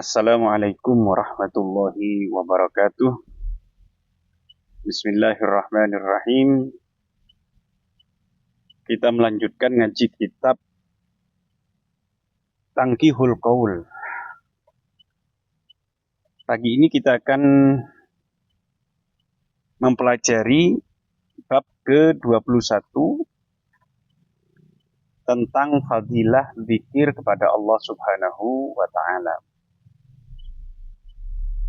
Assalamualaikum warahmatullahi wabarakatuh. Bismillahirrahmanirrahim. Kita melanjutkan ngaji kitab Tanqihul Qaul. Pagi ini kita akan mempelajari bab ke-21 tentang fadilah zikir kepada Allah Subhanahu wa taala.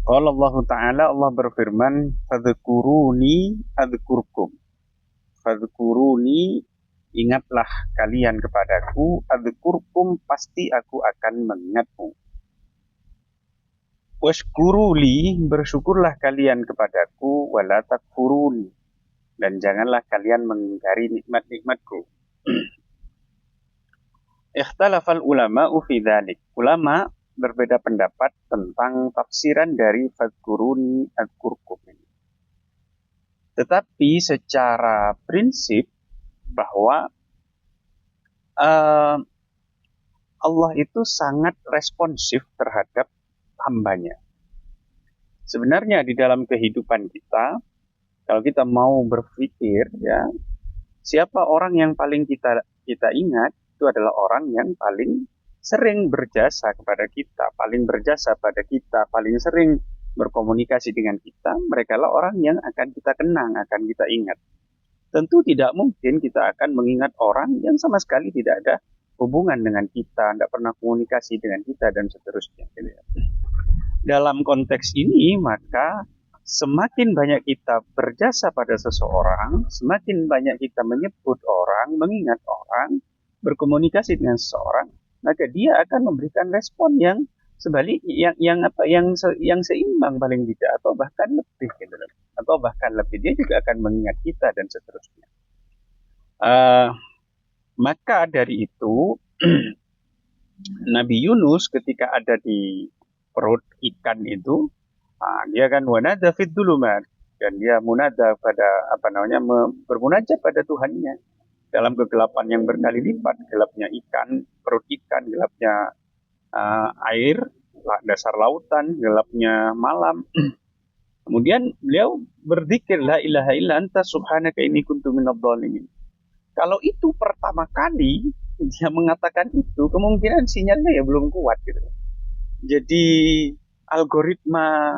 Qala Allah Ta'ala, Allah berfirman, fadhkuruni adzkurkum. Fadhkuruni, ingatlah kalian kepadaku, adzkurkum, pasti aku akan mengingatmu. Washkuruli, bersyukurlah kalian kepadaku, wala takfuruni, dan janganlah kalian mengingkari nikmat-nikmatku. Ikhtalafal ulama'u fi dzalik. Ulama berbeda pendapat tentang tafsiran dari fadhkuruni adzkurkum ini. Tetapi secara prinsip bahwa Allah itu sangat responsif terhadap hambanya. Sebenarnya di dalam kehidupan kita, kalau kita mau berpikir, ya, siapa orang yang paling kita ingat, itu adalah orang yang paling sering berjasa kepada kita, paling berjasa pada kita, paling sering berkomunikasi dengan kita. Mereka lah orang yang akan kita kenang, akan kita ingat. Tentu tidak mungkin kita akan mengingat orang yang sama sekali tidak ada hubungan dengan kita, tidak pernah komunikasi dengan kita, dan seterusnya. Dalam konteks ini, maka semakin banyak kita berjasa pada seseorang, semakin banyak kita menyebut orang, mengingat orang, berkomunikasi dengan seseorang, maka dia akan memberikan respon yang sebaliknya, yang seimbang paling tidak, atau bahkan lebih, gitu. Atau bahkan lebih, dia juga akan mengingat kita dan seterusnya. Maka dari itu Nabi Yunus ketika ada di perut ikan itu, dia kan wanada fid dulumat, dan dia munada pada bermunajat pada Tuhannya dalam kegelapan yang berkali lipat, gelapnya ikan, perut ikan, gelapnya air, dasar lautan, gelapnya malam. Kemudian beliau berzikir, la ilaha illa anta subhanaka inni kuntu minadh dhalimin. Kalau itu pertama kali dia mengatakan itu, kemungkinan sinyalnya ya belum kuat, gitu. Jadi algoritma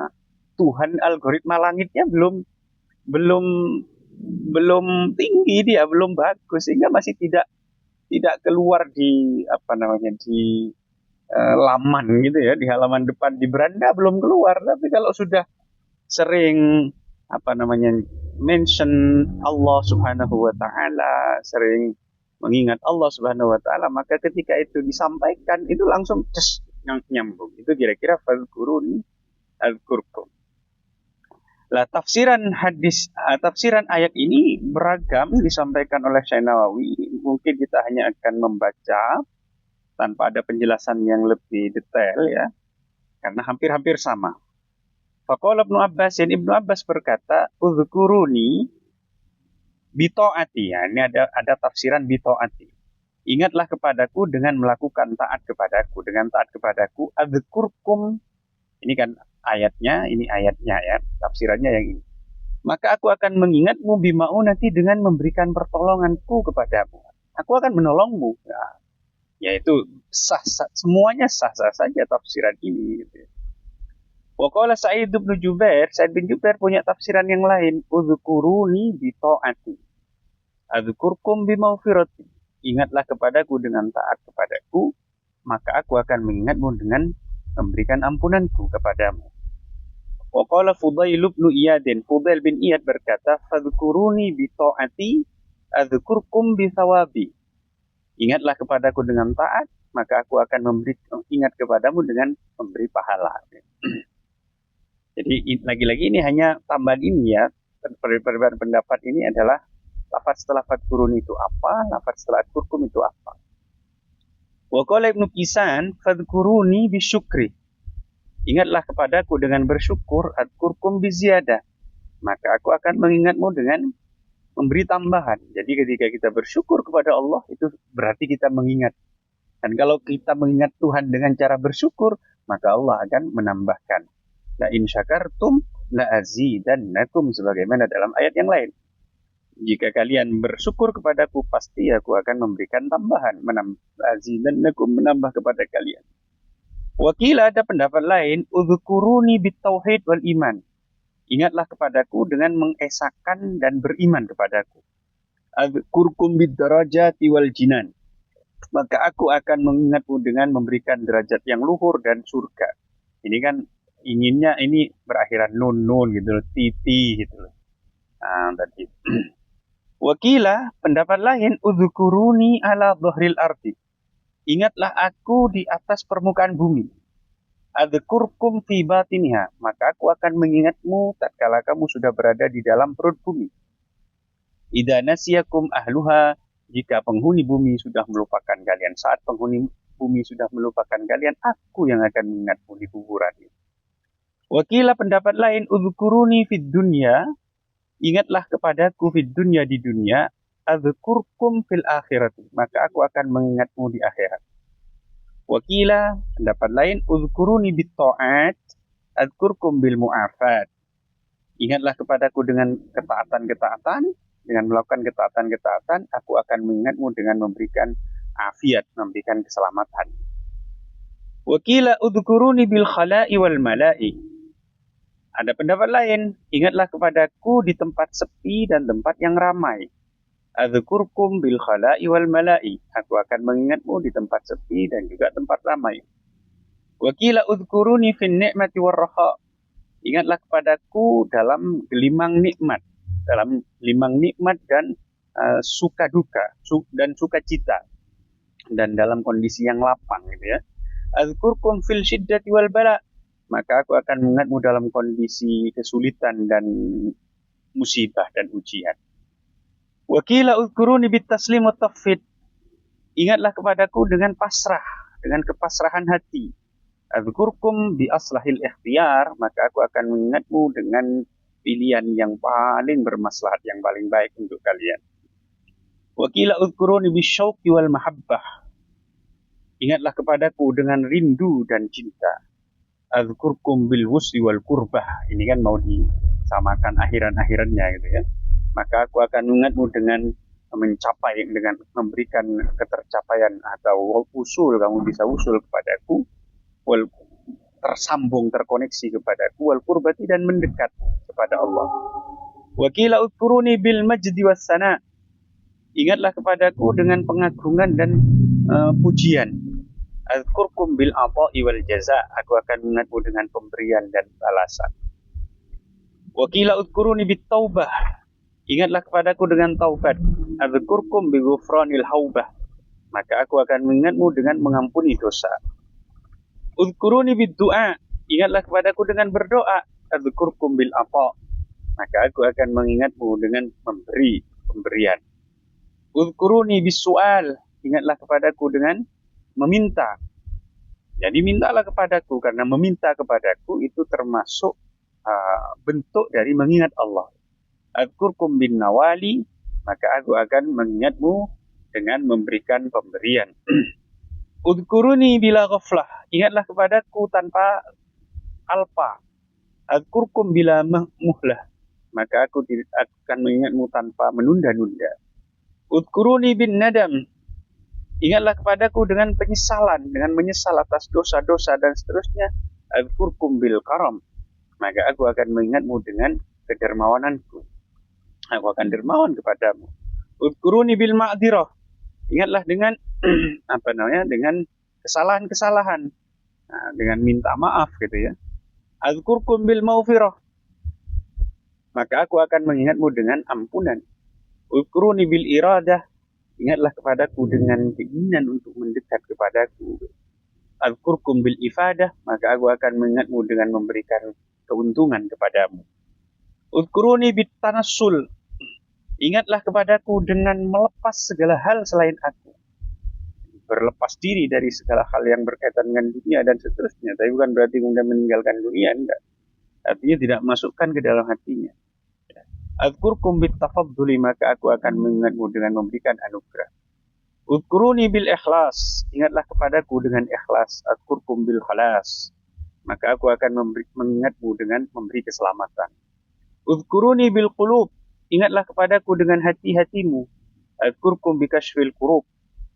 Tuhan, algoritma langitnya belum tinggi, dia belum bagus, sehingga masih tidak keluar di laman, gitu ya, di halaman depan, di beranda belum keluar. Tapi kalau sudah sering mention Allah Subhanahu wa taala, sering mengingat Allah Subhanahu wa taala, maka ketika itu disampaikan itu langsung nyambung. Itu kira-kira fadhkuruni adzkurkum. Lah, tafsiran ayat ini beragam disampaikan oleh Syekh Nawawi. Mungkin kita hanya akan membaca tanpa ada penjelasan yang lebih detail, ya, karena hampir-hampir sama. Faqala Ibnu Abbas berkata, "Udzkuruni bitaati." Ya, ini ada tafsiran bitaati. Ingatlah kepadaku dengan melakukan taat kepadaku, dengan taat kepadaku. Adzkurkum, ini kan ayatnya, ini ayatnya, ya, tafsirannya yang ini. Maka aku akan mengingatmu nanti dengan memberikan pertolonganku kepadamu. Aku akan menolongmu. Nah, yaitu semuanya sah-sah saja tafsiran ini, gitu. Wa qala Sa'id bin Jubair punya tafsiran yang lain, udzkuruni bi taati, adzkurkum bi maghfirati. Ingatlah kepadaku dengan taat kepadaku, maka aku akan mengingatmu dengan memberikan ampunanku kepadamu. Wa qala Fudail bin Iyad berkata, fadhkuruni bi taati, adzkurkum bi thawabi. Ingatlah kepadaku dengan taat, maka aku akan ingat kepadamu dengan memberi pahala. Jadi lagi-lagi ini hanya tambahan ini, ya. Perbedaan pendapat ini adalah lafaz setelah fadhkuruni itu apa, lafaz setelah adzkurkum itu apa. Wa qala Ibnu Qisan, fadhkuruni bisyukri. Ingatlah kepadaku dengan bersyukur, adzkurkum biziyadah. Maka aku akan mengingatmu dengan memberi tambahan. Jadi ketika kita bersyukur kepada Allah, itu berarti kita mengingat. Dan kalau kita mengingat Tuhan dengan cara bersyukur, maka Allah akan menambahkan. La in syakartum la azidannakum, sebagaimana dalam ayat yang lain. Jika kalian bersyukur kepadaku, pasti aku akan memberikan tambahan, azidannakum, menambah kepada kalian. Wakila, ada pendapat lain, udzukuruni bitauhid wal iman. Ingatlah kepadaku dengan mengesahkan dan beriman kepadaku. Adzkurkum bidarajati wal jinan. Maka aku akan mengingatmu dengan memberikan derajat yang luhur dan surga. Ini kan inginnya ini berakhiran nun gitu loh, titi gitu loh. Tadi. Wakila, pendapat lain, udzukuruni ala dhahril ardi. Ingatlah aku di atas permukaan bumi. Adzkurkum fi batiniha, maka aku akan mengingatmu tatkala kamu sudah berada di dalam perut bumi. Idza nasiyakum ahluha, jika penghuni bumi sudah melupakan kalian, saat penghuni bumi sudah melupakan kalian, aku yang akan mengingatmu di kuburan. Wakila, pendapat lain, udzukuruni fid dunya, ingatlah kepadaku fid dunya, di dunia. Adzkurkum fil akhirati, maka aku akan mengingatmu di akhirat. Wakila, pendapat lain, uzkuruni bit ta'at, adzkurkum bil mu'afat. Ingatlah kepadaku dengan ketaatan-ketaatan, dengan melakukan ketaatan-ketaatan, aku akan mengingatmu dengan memberikan afiat, memberikan keselamatan. Wakila, uzkuruni bil khala'i wal mala'i. Ada pendapat lain, ingatlah kepadaku di tempat sepi dan tempat yang ramai. Adzkurkum bil khala'i wal mala'i. Aku akan mengingatmu di tempat sepi dan juga tempat ramai. Wakila udhkuruni fin ni'mati war raha. Ingatlah kepadaku dalam gelimang nikmat, dalam gelimang nikmat dan suka duka dan sukacita, dan dalam kondisi yang lapang gitu ya. Adzkurkum fil syiddati wal bala. Maka aku akan mengingatmu dalam kondisi kesulitan dan musibah dan ujian. Wakila uzkuruni bit taslim wa tafid. Ingatlah kepadaku dengan pasrah, dengan kepasrahan hati. Adzkurkum bi aslahil ikhtiyar, maka aku akan mengingatmu dengan pilihan yang paling bermaslahat, yang paling baik untuk kalian. Wakila uzkuruni bis syauqi wal mahabbah. Ingatlah kepadaku dengan rindu dan cinta. Adzkurkum bil wusli wal kurbah. Ini kan mau disamakan akhiran-akhirannya gitu ya. Maka aku akan mengingatmu dengan mencapai, dengan memberikan ketercapaian atau usul, kamu bisa usul kepadaku, wal tersambung, terkoneksi kepadaku, wal kurbati, dan mendekat kepada Allah. Wakila udkuruni bil majdi wassana. Ingatlah kepadaku dengan pengagungan dan pujian. Adzkurkum bil ata'i wal jaza. Aku akan mengingatmu dengan pemberian dan balasan. Wakila udkuruni bit taubah. Ingatlah kepadaku dengan taubat. Adzkurkum bi ghufranil haubah. Maka aku akan mengingatmu dengan mengampuni dosa. Udkuruni bid du'a. Ingatlah kepadaku dengan berdoa. Adzkurkum bil ata. Maka aku akan mengingatmu dengan memberi pemberian. Udkuruni bis su'al. Ingatlah kepadaku dengan meminta. Jadi mintalah kepadaku, karena meminta kepadaku itu termasuk bentuk dari mengingat Allah. Adzkurkum bin nawali, maka aku akan mengingatmu dengan memberikan pemberian. Udkuruni bila ghaflah. Ingatlah kepadaku tanpa alpa. Adzkurkum bila muhlah. Maka aku akan mengingatmu tanpa menunda-nunda. Udkuruni bin nadam. Ingatlah kepadaku dengan penyesalan, dengan menyesal atas dosa-dosa dan seterusnya. Adzkurkum bil karam. Maka aku akan mengingatmu dengan kedermawananku. Aku akan dermawan kepadamu. Udkuruni bil ma'dirah. Ingatlah dengan dengan kesalahan-kesalahan, dengan minta maaf gitu ya. Adzkurkum bil maghfirah. Maka aku akan mengingatmu dengan ampunan. Udkuruni bil iradah. Ingatlah kepadaku dengan keinginan untuk mendekat kepadaku. Adzkurkum bil ifadah. Maka aku akan mengingatmu dengan memberikan keuntungan kepadamu. Udkuruni bit tanassul. Ingatlah kepadaku dengan melepas segala hal selain aku. Berlepas diri dari segala hal yang berkaitan dengan dunia dan seterusnya. Tapi bukan berarti kemudian meninggalkan dunia, enggak. Artinya tidak masukkan ke dalam hatinya. Adzkurkum bit tafadduli, maka aku akan mengingatmu dengan memberikan anugerah. Udkuruni bil ikhlas. Ingatlah kepadaku dengan ikhlas. Adzkurkum bil khalas. maka aku akan mengingatmu dengan memberi keselamatan. Uzkuruni bil qulub, ingatlah kepadaku dengan hati-hatimu. Azkurkum bikashfil kurub,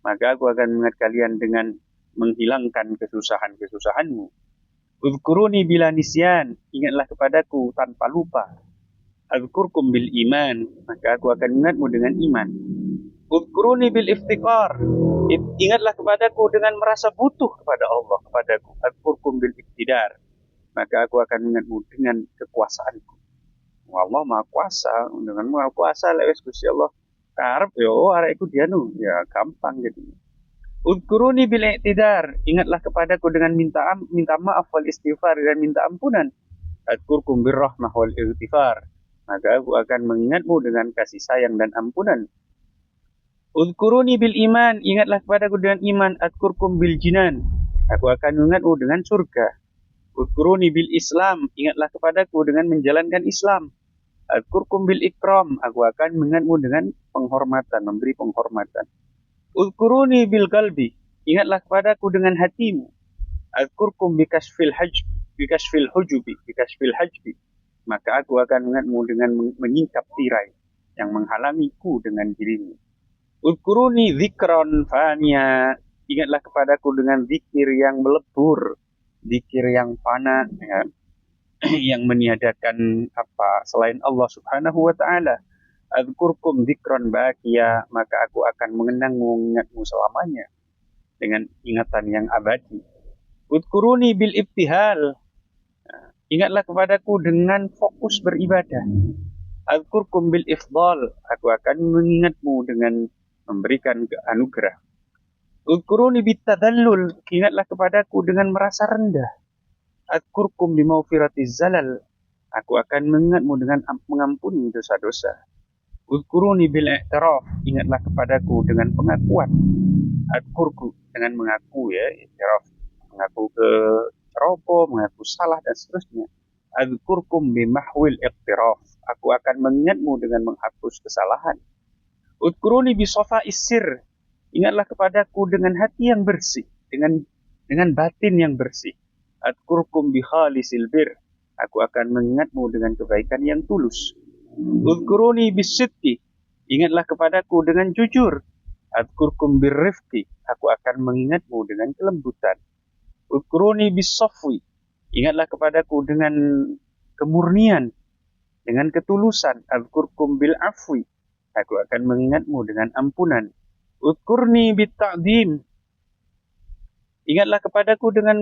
maka aku akan mengingat kalian dengan menghilangkan kesusahan-kesusahanmu. Uzkuruni bila nisyan, ingatlah kepadaku tanpa lupa. Azkurkum bil iman, maka aku akan ingatmu dengan iman. Uzkuruni bil iftikar, ingatlah kepadaku dengan merasa butuh kepada Allah, kepadaku. Azkurkum bil iktidar, maka aku akan ingatmu dengan kekuasaanku. Allah Maha Kuasa, dengan Maha Kuasa lewes Gusti Allah karep yo arek iku dianu ya gampang jadi. Udkuruni bil i'tidar, ingatlah kepadaku dengan minta maaf wal istighfar dan minta ampunan. Adkurkum birrahmah wal ightifar, maka aku akan mengingatmu dengan kasih sayang dan ampunan. Udkuruni bil iman, ingatlah kepadaku dengan iman. Adkurkum bil jinan, aku akan mengingatmu dengan surga. Udkuruni bil Islam, ingatlah kepadaku dengan menjalankan Islam. Adkurkum bil ikram, aku akan mengingatmu dengan penghormatan, memberi penghormatan. Udkuruni bil qalbi, ingatlah kepadaku dengan hatimu. Adkurkum bikashfil hujbi, maka aku akan mengingatmu dengan menyingkap tirai yang menghalangiku dengan dirimu. Udkuruni zikron fania, ingatlah kepadaku dengan zikir yang melebur, zikir yang fana, ya, yang meniadakan selain Allah Subhanahu wa taala. Adzkurkum dzikran baqiya, maka aku akan mengingatmu selamanya dengan ingatan yang abadi. Udkuruni bil ibtihal, ingatlah kepadaku dengan fokus beribadah. Adzkurkum bil ifdal, aku akan mengingatmu dengan memberikan anugerah. Udkuruni bit tadallul, ingatlah kepadaku dengan merasa rendah. Adzkurkum bi maghfiratiz zalal, aku akan mengingatmu dengan mengampuni dosa-dosa. Udkuruni bil i'tiraf, ingatlah kepadaku dengan pengakuan. Adzkurku, dengan mengaku ya, i'tiraf, mengaku ceroboh, mengaku salah dan seterusnya. Adzkurkum bi mahwil i'tiraf, aku akan mengingatmu dengan menghapus kesalahan. Udkuruni bi safa'is sir, ingatlah kepadaku dengan hati yang bersih, dengan batin yang bersih. Adzkurkum bi khalisil bir, aku akan mengingatmu dengan kebaikan yang tulus. Udkuruni bisidqi, ingatlah kepadaku dengan jujur. Adzkurkum birrifqi, aku akan mengingatmu dengan kelembutan. Udkuruni bisafwi, ingatlah kepadaku dengan kemurnian, dengan ketulusan. Adzkurkum bil afwi, aku akan mengingatmu dengan ampunan. Udkurni bitta'dim, ingatlah kepadaku dengan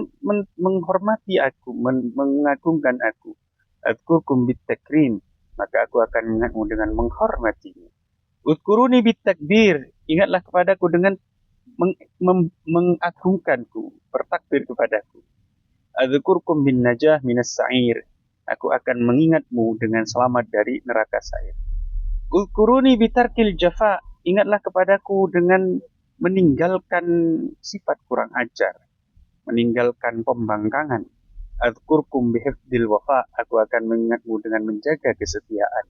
menghormati aku, mengagungkan aku. Adzkurkum bittakrim, maka aku akan mengingatmu dengan menghormatinya. Udkuruni bitakbir, ingatlah kepadaku dengan mengagungkanku, bertakbir kepadaku. Adzkurkum bin najah minas sa'ir, aku akan mengingatmu dengan selamat dari neraka sa'ir. Udkuruni bitarkil jafa, ingatlah kepadaku dengan meninggalkan sifat kurang ajar, meninggalkan pembangkangan. Adzkurkum bihifdil wafa, aku akan mengingatmu dengan menjaga kesetiaan.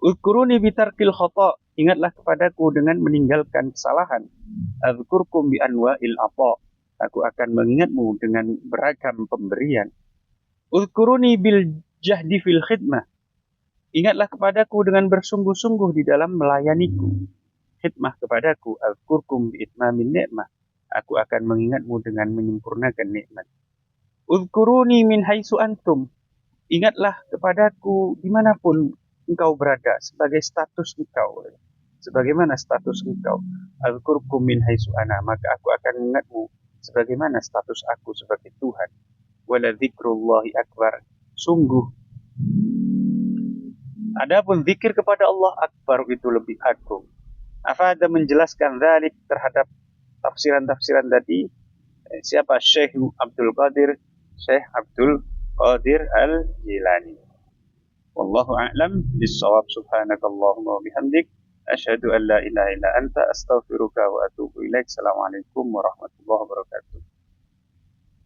Udkuruni bitarkil khata, ingatlah kepadaku dengan meninggalkan kesalahan. Adzkurkum bi anwa'il ata, aku akan mengingatmu dengan beragam pemberian. Udkuruni bil jahdi fil khidmah, ingatlah kepadaku dengan bersungguh-sungguh di dalam melayaniku. Khidmah kepadaku. Adzkurkum bi itmamin ni'mah, aku akan mengingatmu dengan menyempurnakan nikmat. Udkuruni min haitsu antum, ingatlah kepadaku dimanapun engkau berada, sebagai status engkau, sebagaimana status engkau. Adzkurkum min haitsu ana, maka aku akan mengingatmu sebagaimana status aku sebagai Tuhan. Wala dzikrullahi akbar, sungguh adapun zikir kepada Allah akbar, itu lebih agung. Afada menjelaskan dzalik terhadap tafsiran-tafsiran tadi siapa? Syekh Abdul Qadir Al-Jilani. Wallahu a'lam bis-shawab. Subhanakallahumma wa bihamdik, asyhadu an la ilaha illa anta, astaghfiruka wa atubu ilaik. Assalamualaikum warahmatullahi wabarakatuh.